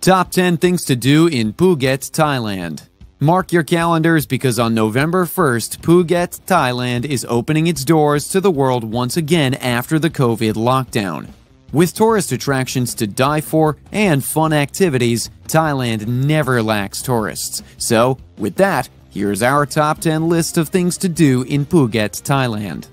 Top 10 things to do in Phuket, Thailand. Mark your calendars because on November 1st, Phuket, Thailand is opening its doors to the world once again after the COVID lockdown. With tourist attractions to die for and fun activities, Thailand never lacks tourists. So, with that, here's our top 10 list of things to do in Phuket, Thailand.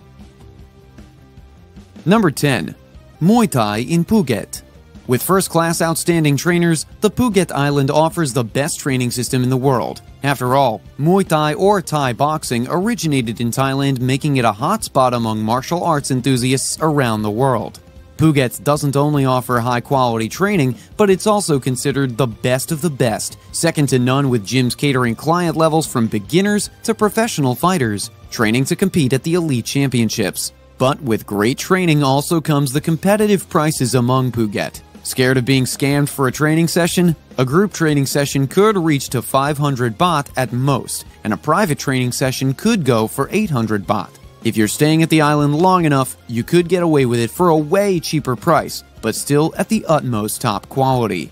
Number 10. Muay Thai in Phuket. With first-class outstanding trainers, the Phuket Island offers the best training system in the world. After all, Muay Thai or Thai boxing originated in Thailand, making it a hotspot among martial arts enthusiasts around the world. Phuket doesn't only offer high-quality training, but it's also considered the best of the best, second to none with gyms catering client levels from beginners to professional fighters, training to compete at the elite championships. But with great training also comes the competitive prices among Phuket. Scared of being scammed for a training session? A group training session could reach to 500 baht at most, and a private training session could go for 800 baht. If you're staying at the island long enough, you could get away with it for a way cheaper price, but still at the utmost top quality.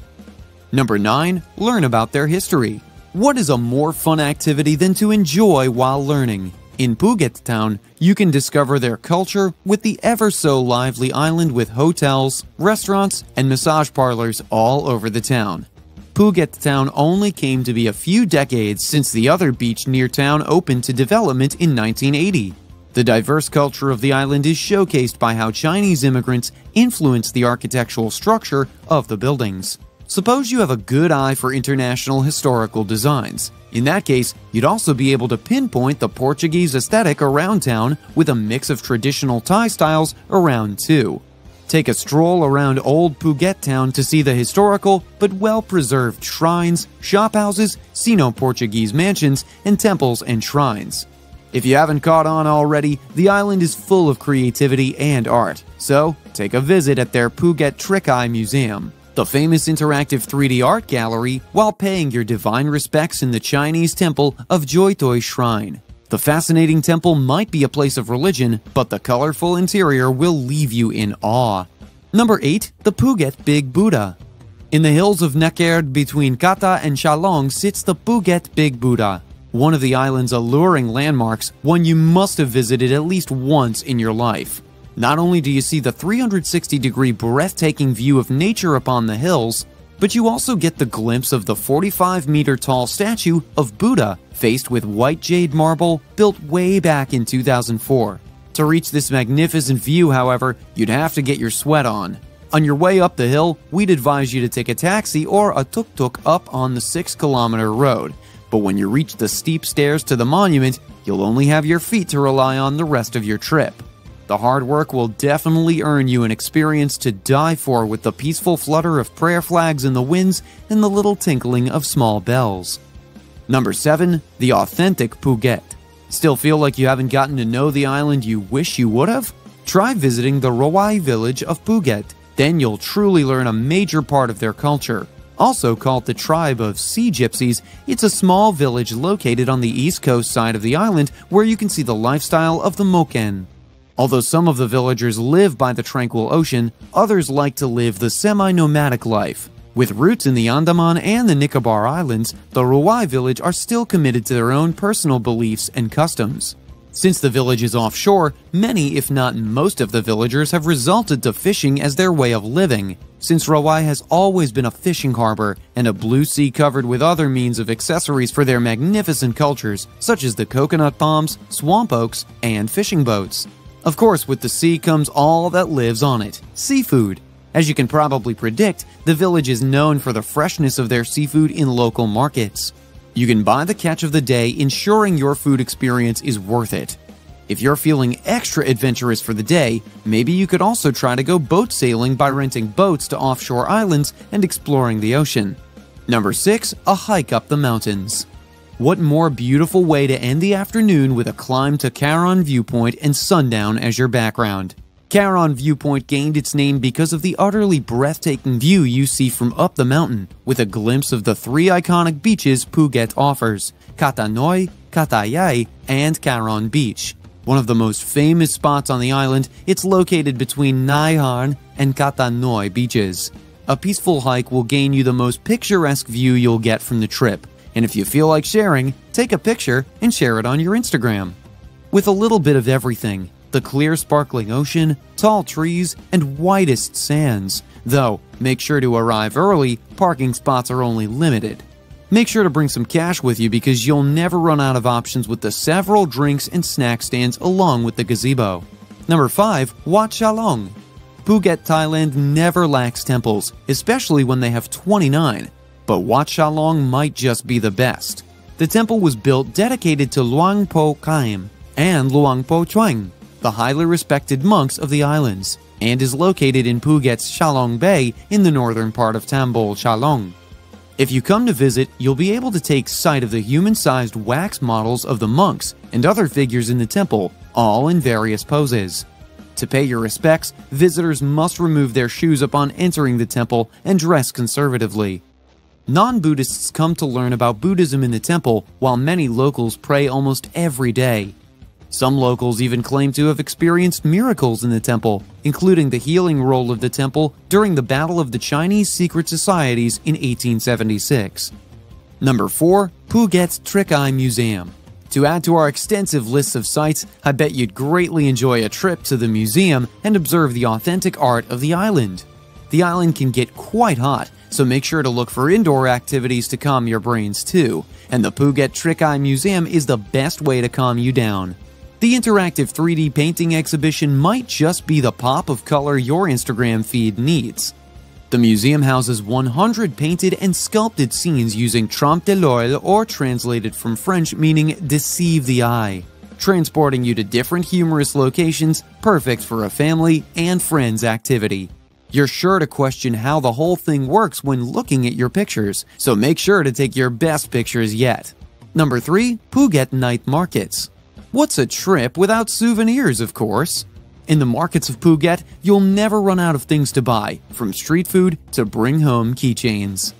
Number 9. Learn about their history. What is a more fun activity than to enjoy while learning? In Phuket town, you can discover their culture with the ever-so-lively island with hotels, restaurants, and massage parlors all over the town. Phuket town only came to be a few decades since the other beach near town opened to development in 1980. The diverse culture of the island is showcased by how Chinese immigrants influenced the architectural structure of the buildings. Suppose you have a good eye for international historical designs. In that case, you'd also be able to pinpoint the Portuguese aesthetic around town with a mix of traditional Thai styles around too. Take a stroll around old Phuket town to see the historical but well-preserved shrines, shophouses, Sino-Portuguese mansions, and temples and shrines. If you haven't caught on already, the island is full of creativity and art, so take a visit at their Phuket Trick Eye Museum, the famous interactive 3D art gallery, while paying your divine respects in the Chinese temple of Joitoi Shrine. The fascinating temple might be a place of religion, but the colorful interior will leave you in awe. Number 8. The Phuket Big Buddha. In the hills of Nakerd between Kata and Chalong sits the Phuket Big Buddha, one of the island's alluring landmarks, one you must have visited at least once in your life. Not only do you see the 360-degree breathtaking view of nature upon the hills, but you also get the glimpse of the 45-meter-tall statue of Buddha faced with white jade marble built way back in 2004. To reach this magnificent view, however, you'd have to get your sweat on. On your way up the hill, we'd advise you to take a taxi or a tuk-tuk up on the 6-kilometer road. But when you reach the steep stairs to the monument, you'll only have your feet to rely on the rest of your trip. The hard work will definitely earn you an experience to die for with the peaceful flutter of prayer flags in the winds and the little tinkling of small bells. Number 7. The authentic Phuket. Still feel like you haven't gotten to know the island you wish you would have? Try visiting the Rawai village of Phuket. Then you'll truly learn a major part of their culture. Also called the tribe of Sea Gypsies, it's a small village located on the east coast side of the island where you can see the lifestyle of the Moken. Although some of the villagers live by the tranquil ocean, others like to live the semi-nomadic life. With roots in the Andaman and the Nicobar Islands, the Rawai village are still committed to their own personal beliefs and customs. Since the village is offshore, many, if not most of the villagers have resorted to fishing as their way of living, since Rawai has always been a fishing harbor and a blue sea covered with other means of accessories for their magnificent cultures, such as the coconut palms, swamp oaks, and fishing boats. Of course, with the sea comes all that lives on it, seafood. As you can probably predict, the village is known for the freshness of their seafood in local markets. You can buy the catch of the day, ensuring your food experience is worth it. If you're feeling extra adventurous for the day, maybe you could also try to go boat sailing by renting boats to offshore islands and exploring the ocean. Number 6. A hike up the mountains. What more beautiful way to end the afternoon with a climb to Karon Viewpoint and sundown as your background. Karon Viewpoint gained its name because of the utterly breathtaking view you see from up the mountain, with a glimpse of the 3 iconic beaches Phuket offers, Kata Noi, Kata Yai, and Karon Beach. One of the most famous spots on the island, it's located between Nai Harn and Kata Noi beaches. A peaceful hike will gain you the most picturesque view you'll get from the trip, and if you feel like sharing, take a picture and share it on your Instagram. With a little bit of everything, the clear sparkling ocean, tall trees, and whitest sands. Though, make sure to arrive early, parking spots are only limited. Make sure to bring some cash with you because you'll never run out of options with the several drinks and snack stands along with the gazebo. Number 5. Wat Chalong. Phuket, Thailand never lacks temples, especially when they have 29. But Wat Chalong might just be the best. The temple was built dedicated to Luang Po Khaim and Luang Po Chuang, the highly respected monks of the islands, and is located in Phuket's Chalong Bay in the northern part of Tambol Chalong. If you come to visit, you'll be able to take sight of the human-sized wax models of the monks and other figures in the temple, all in various poses. To pay your respects, visitors must remove their shoes upon entering the temple and dress conservatively. Non-Buddhists come to learn about Buddhism in the temple, while many locals pray almost every day. Some locals even claim to have experienced miracles in the temple, including the healing role of the temple during the Battle of the Chinese Secret Societies in 1876. Number 4. Phuket Trick Eye Museum. To add to our extensive list of sites, I bet you'd greatly enjoy a trip to the museum and observe the authentic art of the island. The island can get quite hot, so make sure to look for indoor activities to calm your brains too, and the Phuket Trick Eye Museum is the best way to calm you down. The interactive 3D painting exhibition might just be the pop of color your Instagram feed needs. The museum houses 100 painted and sculpted scenes using trompe l'oeil, or translated from French meaning deceive the eye, transporting you to different humorous locations, perfect for a family and friends activity. You're sure to question how the whole thing works when looking at your pictures, so make sure to take your best pictures yet. Number 3. Phuket Night Markets. What's a trip without souvenirs, of course? In the markets of Phuket, you'll never run out of things to buy, from street food to bring home keychains.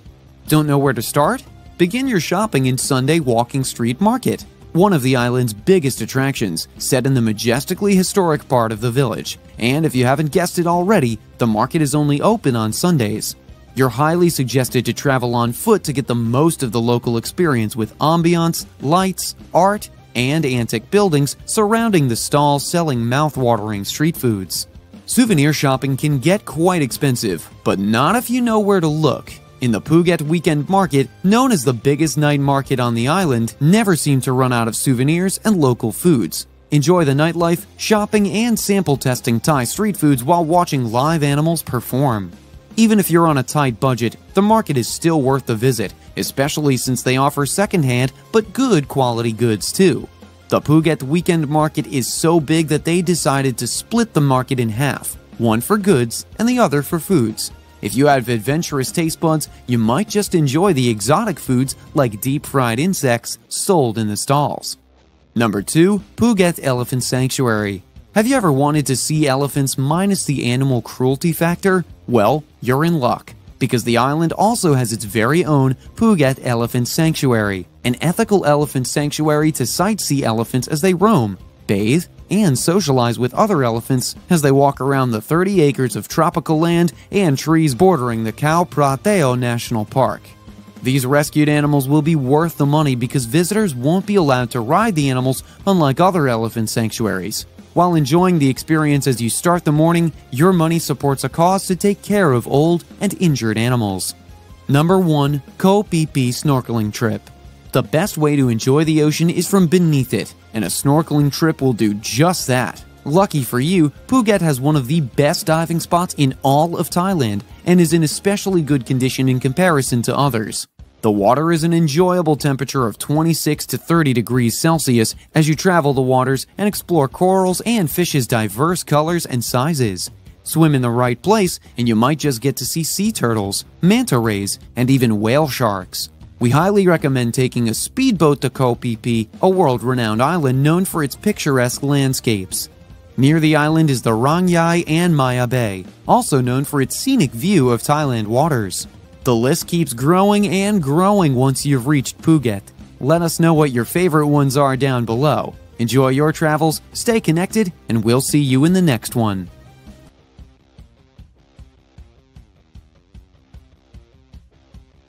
Don't know where to start? Begin your shopping in Sunday Walking Street Market, one of the island's biggest attractions, set in the majestically historic part of the village. And if you haven't guessed it already, the market is only open on Sundays. You're highly suggested to travel on foot to get the most of the local experience with ambiance, lights, art, and antique buildings surrounding the stalls selling mouth-watering street foods. Souvenir shopping can get quite expensive, but not if you know where to look. In the Phuket Weekend Market, known as the biggest night market on the island, never seem to run out of souvenirs and local foods. Enjoy the nightlife, shopping, and sample testing Thai street foods while watching live animals perform. Even if you're on a tight budget, the market is still worth the visit, especially since they offer secondhand but good quality goods too. The Phuket Weekend Market is so big that they decided to split the market in half, one for goods and the other for foods. If you have adventurous taste buds, you might just enjoy the exotic foods like deep-fried insects sold in the stalls. Number 2. Phuket Elephant Sanctuary. Have you ever wanted to see elephants minus the animal cruelty factor? Well, you're in luck, because the island also has its very own Phuket Elephant Sanctuary, an ethical elephant sanctuary to sightsee elephants as they roam, bathe, and socialize with other elephants as they walk around the 30 acres of tropical land and trees bordering the Khao Prateo National Park. These rescued animals will be worth the money because visitors won't be allowed to ride the animals unlike other elephant sanctuaries. While enjoying the experience as you start the morning, your money supports a cause to take care of old and injured animals. Number 1. Koh Phi Phi Snorkeling Trip. The best way to enjoy the ocean is from beneath it, and a snorkeling trip will do just that. Lucky for you, Phuket has one of the best diving spots in all of Thailand and is in especially good condition in comparison to others. The water is an enjoyable temperature of 26 to 30 degrees Celsius as you travel the waters and explore corals and fish's diverse colors and sizes. Swim in the right place and you might just get to see sea turtles, manta rays, and even whale sharks. We highly recommend taking a speedboat to Koh Phi Phi, a world-renowned island known for its picturesque landscapes. Near the island is the Rang Yai and Maya Bay, also known for its scenic view of Thailand waters. The list keeps growing and growing once you've reached Phuket. Let us know what your favorite ones are down below. Enjoy your travels, stay connected, and we'll see you in the next one.